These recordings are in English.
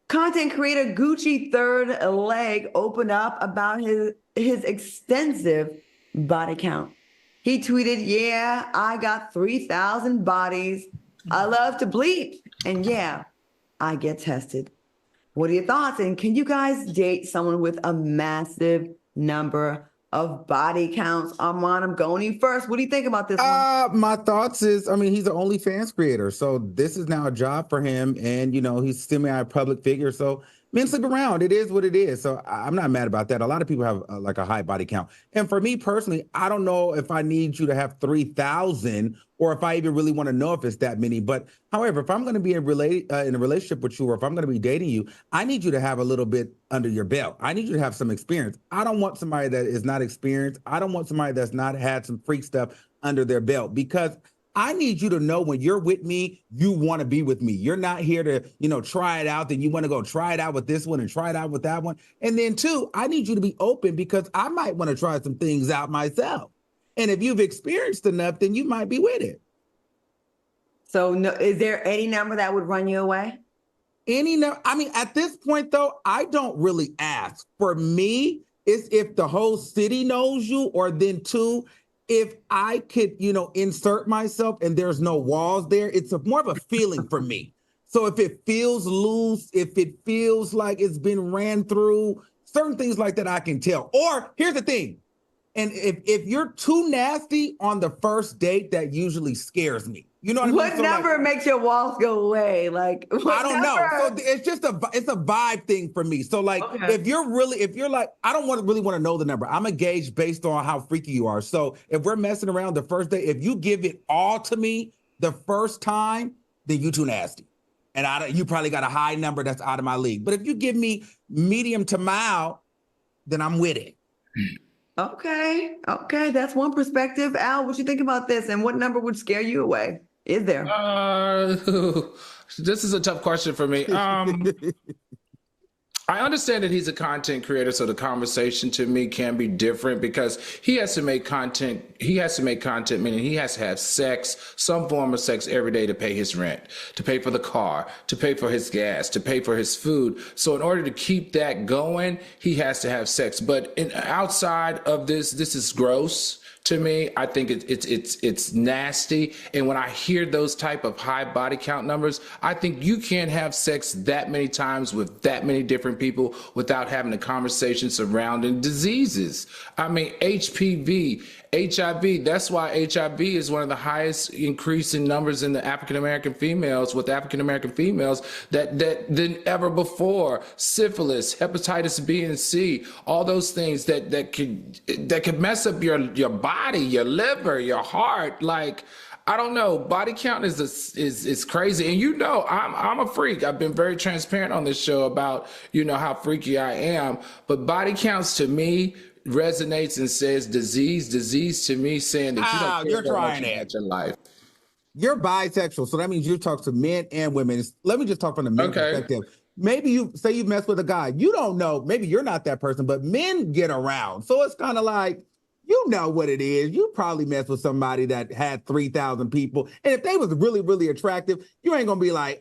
Content creator Gucci third leg opened up about his extensive body count. He tweeted, "Yeah, I got 3,000 bodies. I love to bleep. And yeah, I get tested." What are your thoughts? And can you guys date someone with a massive number of body counts? Armand, I'm going to you first. What do you think about this one? My thoughts is, I mean, he's an OnlyFans creator, so this is now a job for him, and he's semi-public figure, so men sleep around. It is what it is. So I'm not mad about that. A lot of people have like a high body count, and for me personally, I don't know if I need you to have 3,000 or if I even really want to know if it's that many. But however, if I'm going to be in a relationship with you, or if I'm going to be dating you, I need you to have a little bit under your belt. I need you to have some experience. I don't want somebody that is not experienced. I don't want somebody that's not had some freak stuff under their belt, because I need you to know when you're with me, you want to be with me. You're not here to, try it out. Then you want to go try it out with this one and try it out with that one. And then two, I need you to be open, because I might want to try some things out myself. And if you've experienced enough, then you might be with it. So no, is there any number that would run you away? Any number? I mean, at this point, though, I don't really ask. For me, it's if the whole city knows you, or then two, if I could, insert myself and there's no walls there. It's more of a feeling for me. So if it feels loose, if it feels like it's been ran through, certain things like that I can tell. Or here's the thing. And if you're too nasty on the first date, that usually scares me. You know what I mean? What number makes your walls go away? Like, I don't know. So it's just it's a vibe thing for me. So like, okay. if you're like, I don't really want to know the number. I'm engaged based on how freaky you are. So if we're messing around the first day, if you give it all to me the first time, then you too nasty. And you probably got a high number that's out of my league. But if you give me medium to mild, then I'm with it. Okay. That's one perspective. Al, what you think about this? And what number would scare you away? Is there? This is a tough question for me. I understand that he's a content creator, so the conversation to me can be different, because he has to make content. He has to make content, meaning he has to have sex, some form of sex every day to pay his rent, to pay for the car, to pay for his gas, to pay for his food. So in order to keep that going, he has to have sex. But outside of this is gross. To me, I think it's nasty. And when I hear those type of high body count numbers, I think you can't have sex that many times with that many different people without having a conversation surrounding diseases. I mean, HPV, HIV, that's why HIV is one of the highest increasing numbers in the African-American females, with African-American females than ever before. Syphilis, hepatitis B and C, all those things that could mess up your body, your liver, your heart. Like, I don't know. Body count is crazy. And I'm a freak. I've been very transparent on this show about, how freaky I am. But body counts to me resonates and says disease to me, saying that you're trying it. Your life. You're bisexual, so that means you talk to men and women. Let me just talk from the men's perspective. Maybe you say you mess with a guy. You don't know. Maybe you're not that person, but men get around. So it's kind of like, you know what it is. You probably messed with somebody that had 3,000 people. And if they was really, really attractive, you ain't going to be like,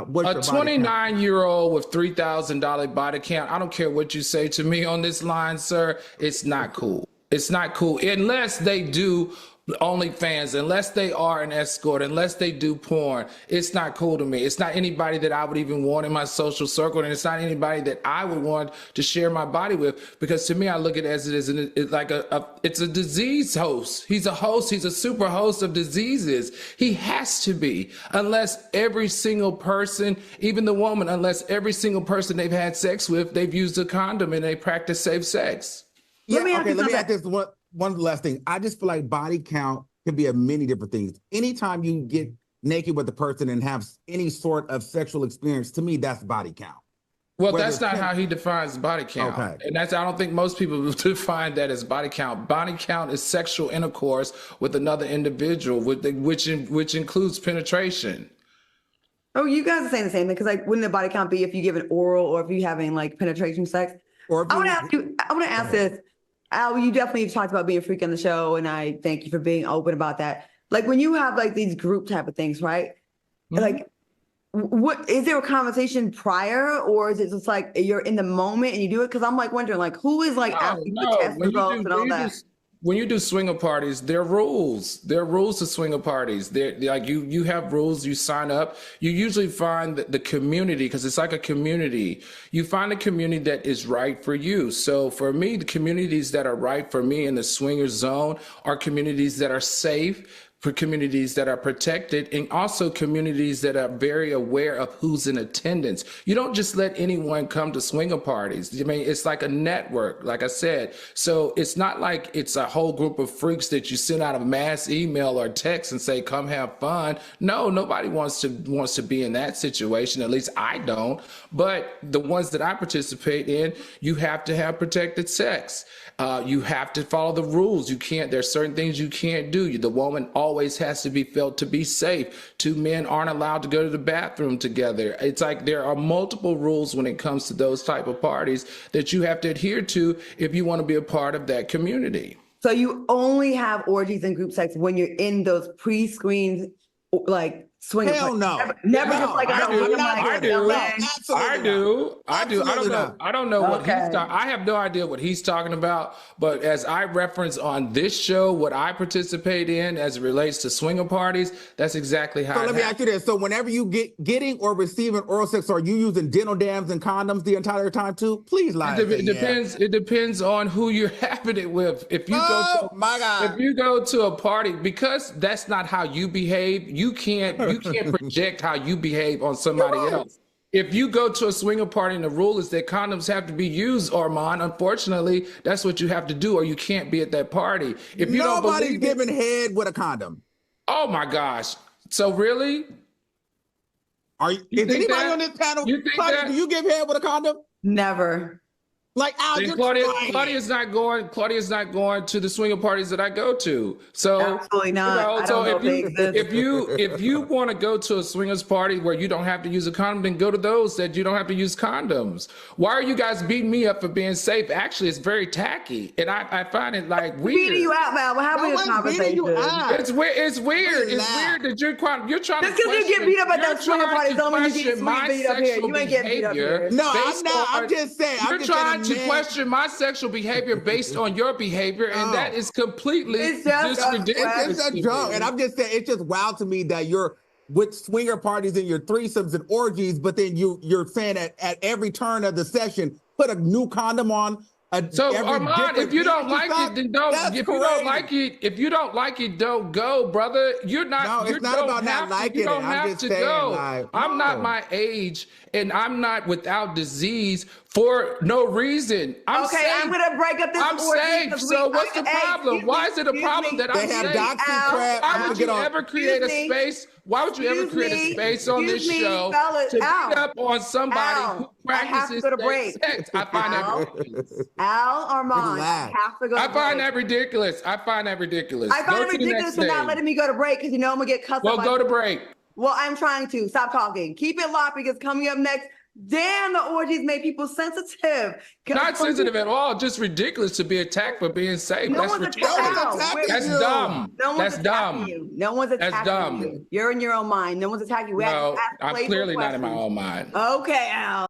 what's a 29-year-old with $3,000 body count. I don't care what you say to me on this line, sir. It's not cool. It's not cool unless they do OnlyFans, unless they are an escort, unless they do porn. It's not cool to me. It's not anybody that I would even want in my social circle, and it's not anybody that I would want to share my body with, because to me, I look at it as it's like it's a disease host. He's a host. He's a super host of diseases. He has to be, unless every single person, even the woman, unless every single person they've had sex with, they've used a condom and they practice safe sex. Yeah, let me add this one last thing. I just feel like body count can be of many different things. Anytime you get naked with a person and have any sort of sexual experience, to me, that's body count. Well, that's not how he defines body count. Okay. And I don't think most people define that as body count. Body count is sexual intercourse with another individual, which includes penetration. Oh, you guys are saying the same thing, because like, wouldn't the body count be if you give it oral or if you're having like penetration sex? Or I want to ask this. Al, you definitely talked about being a freak on the show, and I thank you for being open about that. Like, when you have like these group type of things, right? Mm-hmm. Like, what is there a conversation prior, or is it just like you're in the moment and you do it? Because I'm like wondering, like, who is like asking for test results and all that? When you do swinger parties, there are rules. There are rules to swinger parties. Like you have rules. You sign up. You usually find the community, because it's like a community. You find a community that is right for you. So for me, the communities that are right for me in the swinger zone are communities that are safe, for communities that are protected, and also communities that are very aware of who's in attendance. You don't just let anyone come to swinger parties. I mean, it's like a network, like I said. So it's not like it's a whole group of freaks that you send out a mass email or text and say, come have fun. No, nobody wants to be in that situation. At least I don't. But the ones that I participate in, you have to have protected sex. You have to follow the rules. There's certain things you can't do. The woman always has to be felt to be safe. Two men aren't allowed to go to the bathroom together. It's like there are multiple rules when it comes to those type of parties that you have to adhere to if you want to be a part of that community. So you only have orgies and group sex when you're in those pre-screened, like, swinger Hell parties. no. Never No, just like I do. I do. I don't know what Okay. he's talking. I have no idea what he's talking about. But as I reference on this show, what I participate in as it relates to swinger parties, that's exactly how. So let me ask you this: so whenever you getting or receiving oral sex, are you using dental dams and condoms the entire time too? Please lie. It depends. It depends on who you're having it with. If you if you go to a party, because that's not how you behave, you can't project how you behave on somebody else. If you go to a swinger party and the rule is that condoms have to be used, Armand, unfortunately, that's what you have to do, or you can't be at that party. If you Nobody's giving head with a condom. Oh my gosh! So really? Is anybody on this panel? Claudia, do you give head with a condom? Never. Like, Claudia's not going to the swinger parties that I go to. So absolutely not. If you want to go to a swingers party where you don't have to use a condom, then go to those that you don't have to use condoms. Why are you guys beating me up for being safe? Actually, it's very tacky, and I find it like weird. Beating you out, Val. We're having a conversation. It's weird. It's weird that you're trying. Just because you get beat up at that swinger party don't mean you get beat up here. You ain't getting beat up here. No, I'm not. I'm just saying. You're trying to question my sexual behavior based on your behavior, and that is completely ridiculous. It's a joke, and I'm just saying it's just wild to me that you're with swinger parties and your threesomes and orgies, but then you're saying at every turn of the session, put a new condom on. So Armand, if you don't like it, then don't. If you don't like it, don't go, brother. You're not. No, it's not about not liking it. You don't have to go. I'm not my age, and I'm not without disease for no reason. I'm safe. I'm gonna break up this. I'm safe. So what's the problem? Why is it a problem that I'm safe? Why would you ever create a space? Why would you ever create a space on this show to beat up on somebody who practices sex? I find that ridiculous. Al, Armand, I have to go. I find that ridiculous. I find it ridiculous for not letting me go to break because you know I'm gonna get cussed. Well, go to break. Well, I'm trying to. Stop talking. Keep it locked because coming up next, damn, the orgies make people sensitive. Not sensitive at all. Just ridiculous to be attacked for being safe. No one's attacking you. That's dumb. That's dumb. No one's attacking you. You're in your own mind. No one's attacking you. No, I'm clearly not in my own mind. Okay, Al.